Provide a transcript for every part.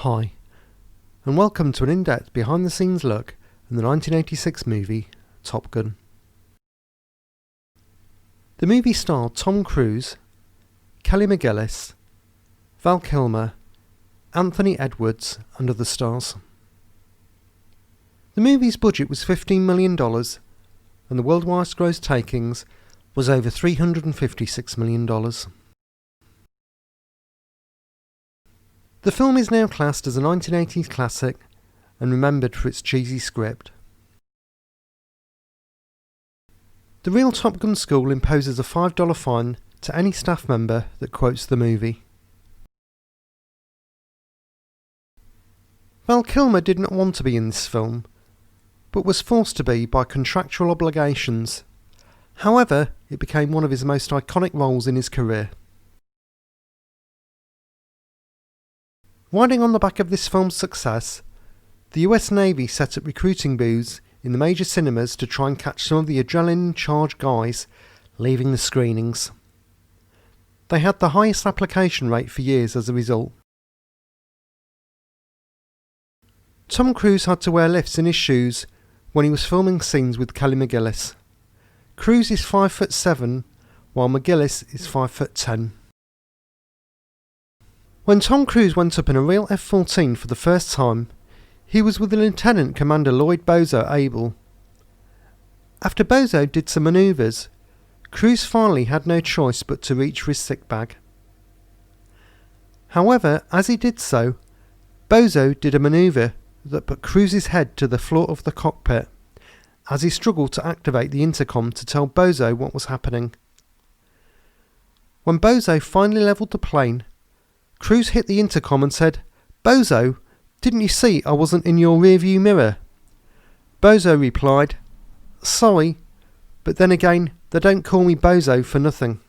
Hi, and welcome to an in-depth behind-the-scenes look at the 1986 movie Top Gun. The movie starred Tom Cruise, Kelly Mcgillis, Val Kilmer, Anthony Edwards and other stars. The movie's budget was $15 million and the worldwide gross takings was over $356 million. The film is now classed as a 1980s classic and remembered for its cheesy script. The real Top Gun school imposes a $5 fine to any staff member that quotes the movie. Val Kilmer did not want to be in this film, but was forced to be by contractual obligations. However, it became one of his most iconic roles in his career. Riding on the back of this film's success, the US Navy set up recruiting booths in the major cinemas to try and catch some of the adrenaline-charged guys leaving the screenings. They had the highest application rate for years as a result. Tom Cruise had to wear lifts in his shoes when he was filming scenes with Kelly Mcgillis. Cruise is 5'7", while Mcgillis is 5'10". When Tom Cruise went up in a real F-14 for the first time, he was with Lieutenant Commander Lloyd Bozo Able. After Bozo did some manoeuvres, Cruise finally had no choice but to reach for his sick bag. However, as he did so, Bozo did a manoeuvre that put Cruise's head to the floor of the cockpit as he struggled to activate the intercom to tell Bozo what was happening. When Bozo finally levelled the plane, Cruise hit the intercom and said, "Bozo, didn't you see I wasn't in your rearview mirror?" Bozo replied, "Sorry, but then again, they don't call me Bozo for nothing."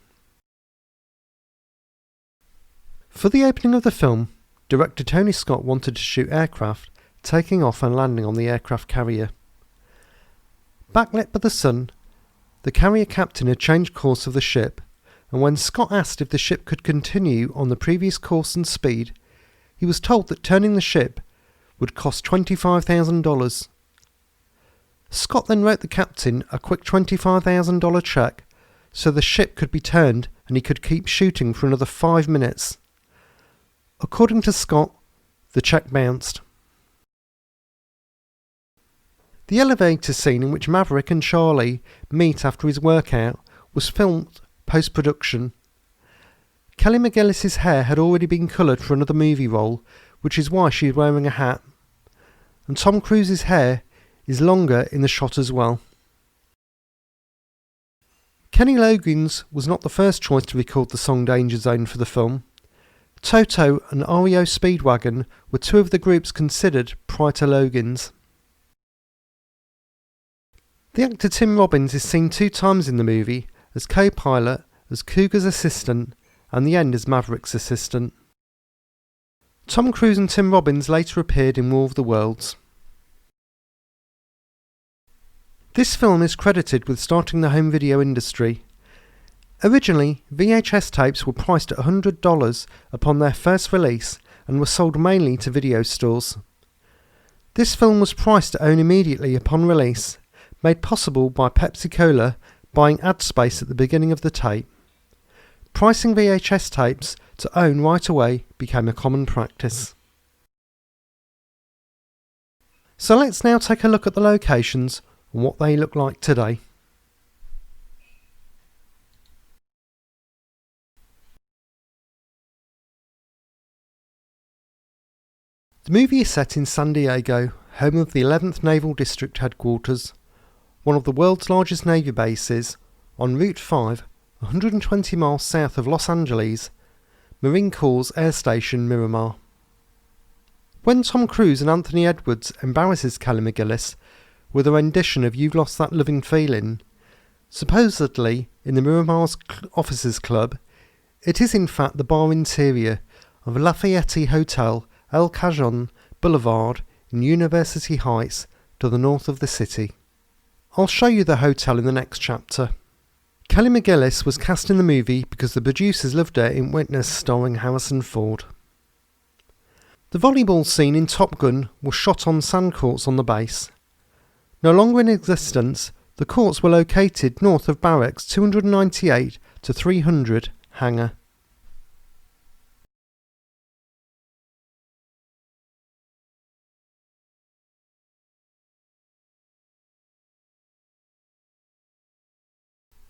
For the opening of the film, director Tony Scott wanted to shoot aircraft taking off and landing on the aircraft carrier. Backlit by the sun, the carrier captain had changed course of the ship, and when Scott asked if the ship could continue on the previous course and speed, he was told that turning the ship would cost $25,000. Scott then wrote the captain a quick $25,000 cheque so the ship could be turned and he could keep shooting for another 5 minutes. According to Scott, the cheque bounced. The elevator scene in which Maverick and Charlie meet after his workout was filmed post-production. Kelly Mcgillis' hair had already been coloured for another movie role, which is why she is wearing a hat, and Tom Cruise's hair is longer in the shot as well. Kenny Loggins was not the first choice to record the song Danger Zone for the film. Toto and REO Speedwagon were two of the groups considered prior to Loggins. The actor Tim Robbins is seen 2 times in the movie, as co-pilot, as Cougar's assistant, and the end as Maverick's assistant. Tom Cruise and Tim Robbins later appeared in War of the Worlds. This film is credited with starting the home video industry. Originally, VHS tapes were priced at $100 upon their first release and were sold mainly to video stores. This film was priced to own immediately upon release, made possible by Pepsi-Cola buying ad space at the beginning of the tape. Pricing VHS tapes to own right away became a common practice. So let's now take a look at the locations and what they look like today. The movie is set in San Diego, home of the 11th Naval District Headquarters, one of the world's largest Navy bases, on Route 5, 120 miles south of Los Angeles, Marine Corps Air Station Miramar. When Tom Cruise and Anthony Edwards embarrasses Kelly Mcgillis with a rendition of "You've Lost That Loving Feeling," supposedly in the Miramar's Officers Club, it is in fact the bar interior of Lafayette Hotel El Cajon Boulevard in University Heights to the north of the city. I'll show you the hotel in the next chapter. Kelly Mcgillis was cast in the movie because the producers loved her in Witness starring Harrison Ford. The volleyball scene in Top Gun was shot on sand courts on the base. No longer in existence, the courts were located north of Barracks 298 to 300 hangar.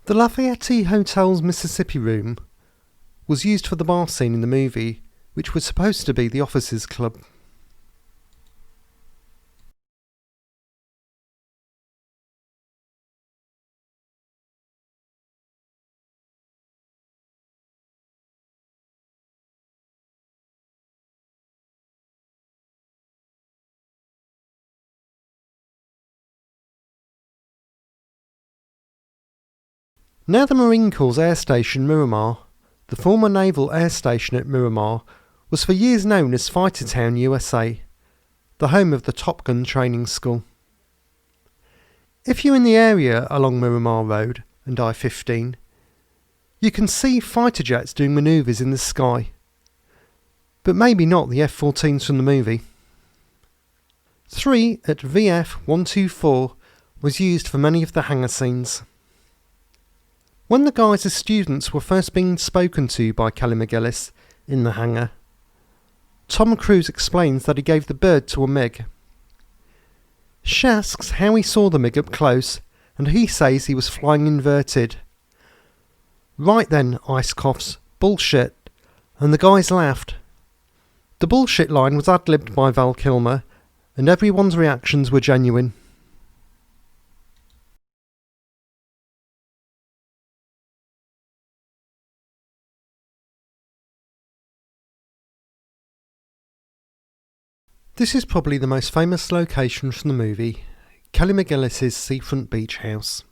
The Lafayette Hotel's Mississippi Room was used for the bar scene in the movie, which was supposed to be the officers' club. Now the Marine Corps Air Station Miramar, the former Naval Air Station at Miramar, was for years known as Fightertown, USA, the home of the Top Gun training school. If you're in the area along Miramar Road and I-15, you can see fighter jets doing manoeuvres in the sky, but maybe not the F-14s from the movie. 3 at VF-124 was used for many of the hangar scenes. When the guys as students were first being spoken to by Mcgillis in the hangar, Tom Cruise explains that he gave the bird to a MiG. She asks how he saw the MiG up close, and he says he was flying inverted. Right then, Ice coughs, bullshit, and the guys laughed. The bullshit line was ad-libbed by Val Kilmer, and everyone's reactions were genuine. This is probably the most famous location from the movie, Mcgillis' seafront beach house.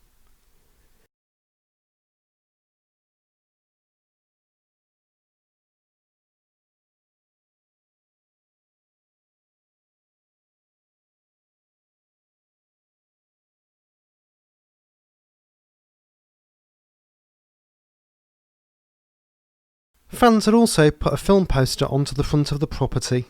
Fans had also put a film poster onto the front of the property.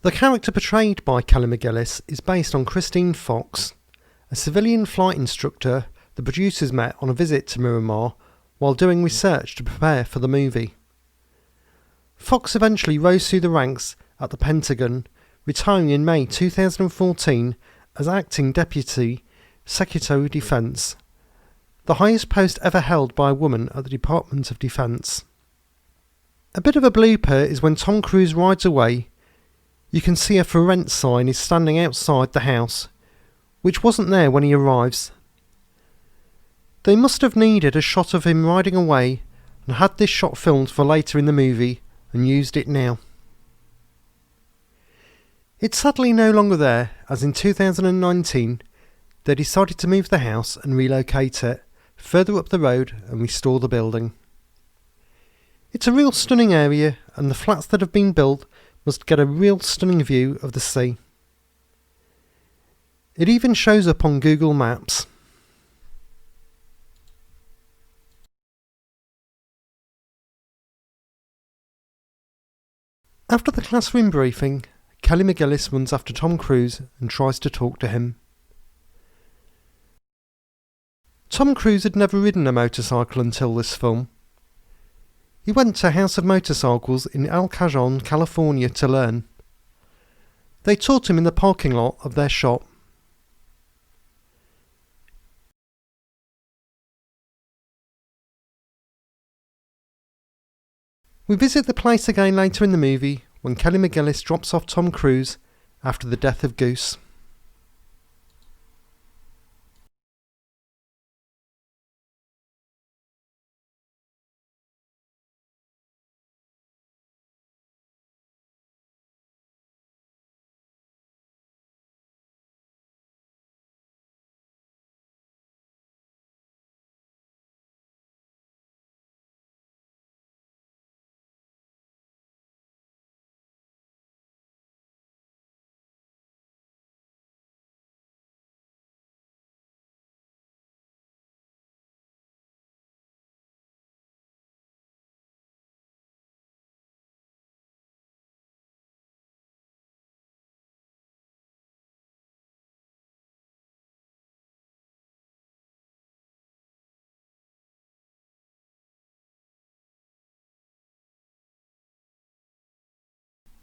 The character portrayed by Mcgillis is based on Christine Fox, a civilian flight instructor the producers met on a visit to Miramar while doing research to prepare for the movie. Fox eventually rose through the ranks at the Pentagon, retiring in May 2014 as Acting Deputy Secretary of Defense, the highest post ever held by a woman at the Department of Defense. A bit of a blooper is when Tom Cruise rides away. You can see a for rent sign is standing outside the house, which wasn't there when he arrives. They must have needed a shot of him riding away and had this shot filmed for later in the movie and used it now. It's sadly no longer there, as in 2019 they decided to move the house and relocate it further up the road and restore the building. It's a real stunning area, and the flats that have been built must get a real stunning view of the sea. It even shows up on Google Maps. After the classroom briefing, Mcgillis runs after Tom Cruise and tries to talk to him. Tom Cruise had never ridden a motorcycle until this film. He went to House of Motorcycles in El Cajon, California to learn. They taught him in the parking lot of their shop. We visit the place again later in the movie when Mcgillis drops off Tom Cruise after the death of Goose.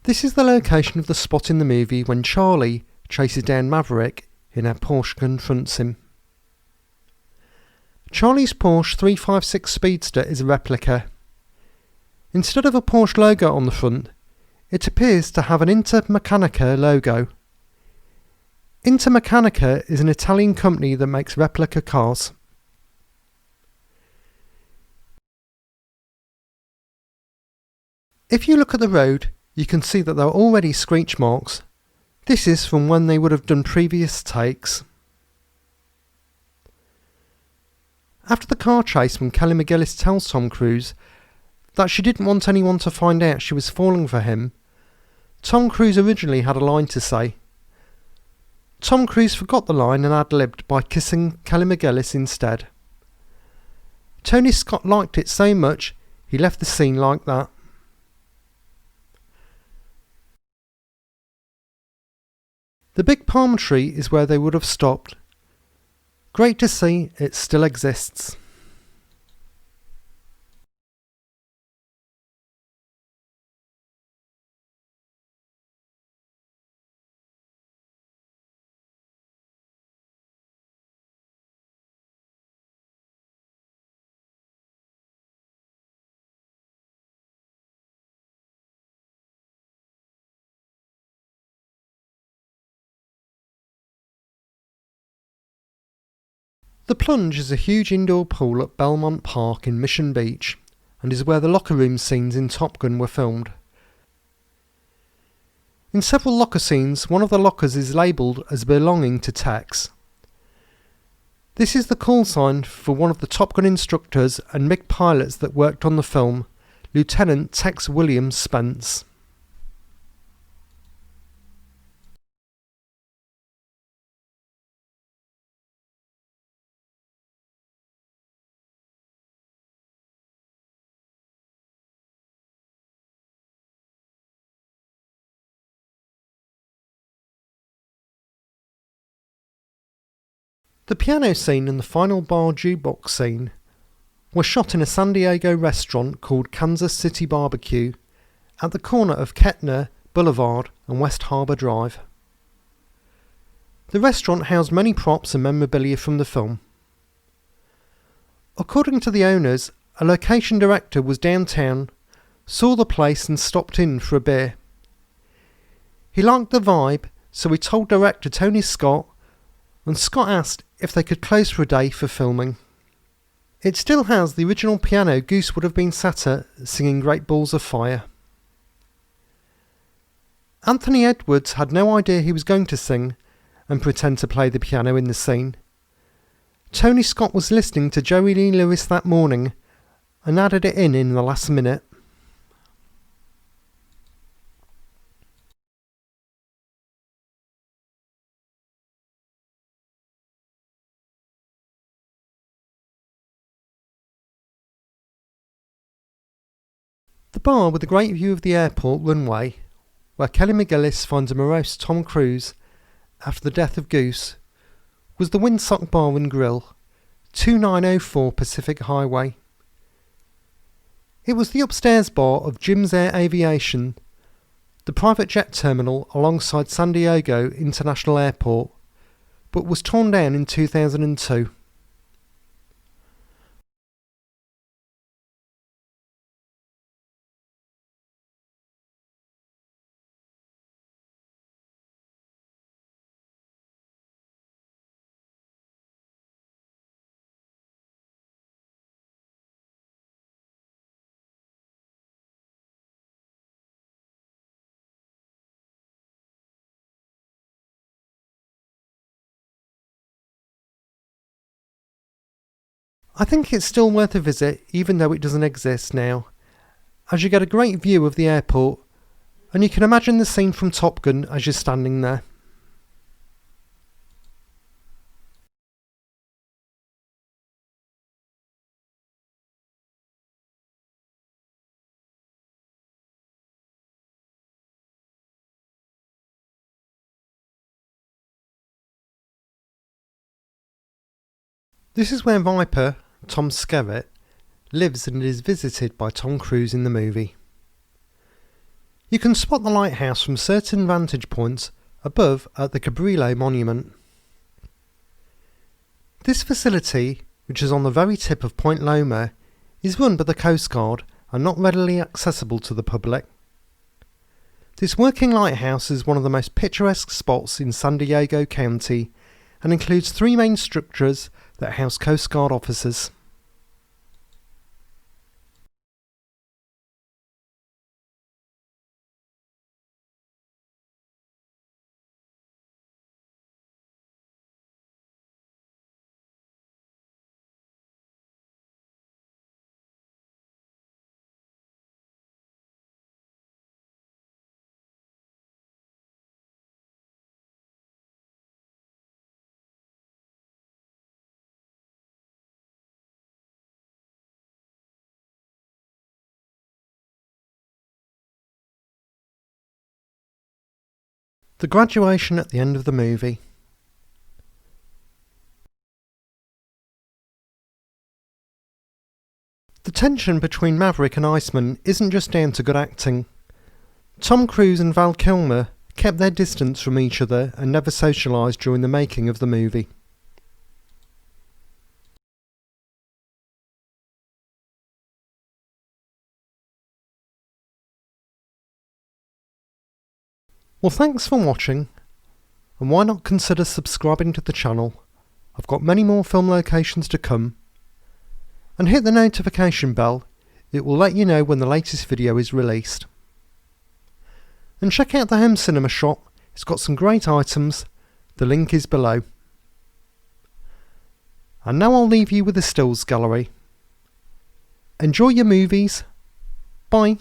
This is the location of the spot in the movie when Charlie chases down Maverick in a Porsche confronts him. Charlie's Porsche 356 Speedster is a replica. Instead of a Porsche logo on the front, it appears to have an Intermeccanica logo. Intermeccanica is an Italian company that makes replica cars. If you look at the road, you can see that there are already screech marks. This is from when they would have done previous takes. After the car chase, when Kelly Mcgillis tells Tom Cruise that she didn't want anyone to find out she was falling for him, Tom Cruise originally had a line to say. Tom Cruise forgot the line and ad-libbed by kissing Kelly Mcgillis instead. Tony Scott liked it so much, he left the scene like that. The big palm tree is where they would have stopped. Great to see it still exists. The Plunge is a huge indoor pool at Belmont Park in Mission Beach and is where the locker room scenes in Top Gun were filmed. In several locker scenes, one of the lockers is labelled as belonging to Tex. This is the call sign for one of the Top Gun instructors and MiG pilots that worked on the film, Lieutenant Tex Williams Spence. The piano scene and the final bar jukebox scene were shot in a San Diego restaurant called Kansas City Barbecue at the corner of Kettner Boulevard and West Harbour Drive. The restaurant housed many props and memorabilia from the film. According to the owners, a location director was downtown, saw the place and stopped in for a beer. He liked the vibe, so he told director Tony Scott, and Scott asked if they could close for a day for filming. It still has the original piano Goose would have been sat at singing Great Balls of Fire. Anthony Edwards had no idea he was going to sing and pretend to play the piano in the scene. Tony Scott was listening to Joey Lee Lewis that morning and added it in the last minute. The bar with a great view of the airport runway, where Kelly Mcgillis finds a morose Tom Cruise after the death of Goose, was the Windsock Bar and Grill, 2904 Pacific Highway. It was the upstairs bar of Jim's Air Aviation, the private jet terminal alongside San Diego International Airport, but was torn down in 2002. I think it's still worth a visit even though it doesn't exist now, as you get a great view of the airport and you can imagine the scene from Top Gun as you're standing there. This is where Viper, Tom Skerritt, lives and is visited by Tom Cruise in the movie. You can spot the lighthouse from certain vantage points above at the Cabrillo Monument. This facility, which is on the very tip of Point Loma, is run by the Coast Guard and not readily accessible to the public. This working lighthouse is one of the most picturesque spots in San Diego County and includes 3 main structures that house Coast Guard officers. The graduation at the end of the movie. The tension between Maverick and Iceman isn't just down to good acting. Tom Cruise and Val Kilmer kept their distance from each other and never socialised during the making of the movie. Well, thanks for watching, and why not consider subscribing to the channel? I've got many more film locations to come. And hit the notification bell, it will let you know when the latest video is released. And check out the home cinema shop, it's got some great items, the link is below. And now I'll leave you with the stills gallery. Enjoy your movies, bye.